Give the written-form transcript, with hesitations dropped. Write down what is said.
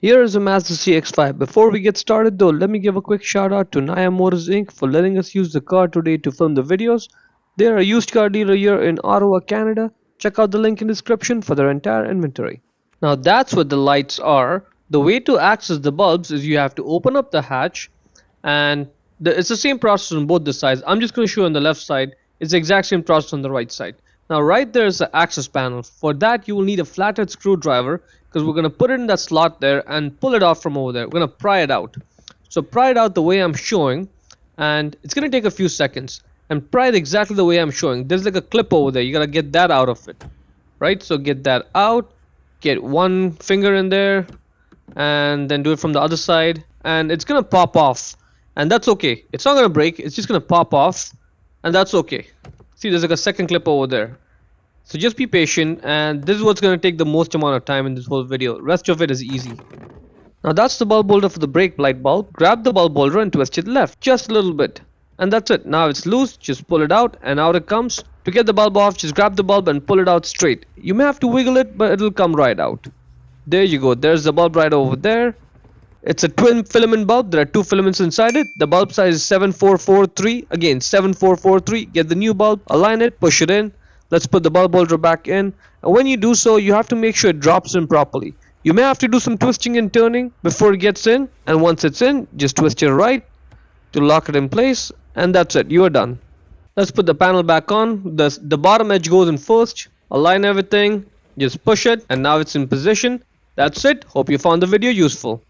Here is a Mazda CX-5. Before we get started though, let me give a quick shout out to Naya Motors Inc. for letting us use the car today to film the videos. They are a used car dealer here in Ottawa, Canada. Check out the link in the description for their entire inventory. Now that's what the lights are. The way to access the bulbs is you have to open up the hatch and it's the same process on both the sides. I'm just going to show you on the left side. It's the exact same process on the right side. Now right there is the access panel. For that you will need a flathead screwdriver because we're going to put it in that slot there and pull it off from over there. We're going to pry it out. So pry it out the way I'm showing, and it's going to take a few seconds. And pry it exactly the way I'm showing. There's like a clip over there. You got to get that out of it. Right? So get that out. Get one finger in there and then do it from the other side, and it's going to pop off. And that's okay. It's not going to break. It's just going to pop off, and that's okay. See, there's like a second clip over there. So just be patient, and this is what's going to take the most amount of time in this whole video. Rest of it is easy. Now that's the bulb holder for the brake light bulb. Grab the bulb holder and twist it left, just a little bit. And that's it. Now it's loose, just pull it out and out it comes. To get the bulb off, just grab the bulb and pull it out straight. You may have to wiggle it, but it'll come right out. There you go. There's the bulb right over there. It's a twin filament bulb. There are two filaments inside it. The bulb size is 7443. Again, 7443. Get the new bulb, align it, push it in. Let's put the bulb holder back in. And when you do so, you have to make sure it drops in properly. You may have to do some twisting and turning before it gets in. And once it's in, just twist it right to lock it in place. And that's it. You are done. Let's put the panel back on. The bottom edge goes in first. Align everything. Just push it. And now it's in position. That's it. Hope you found the video useful.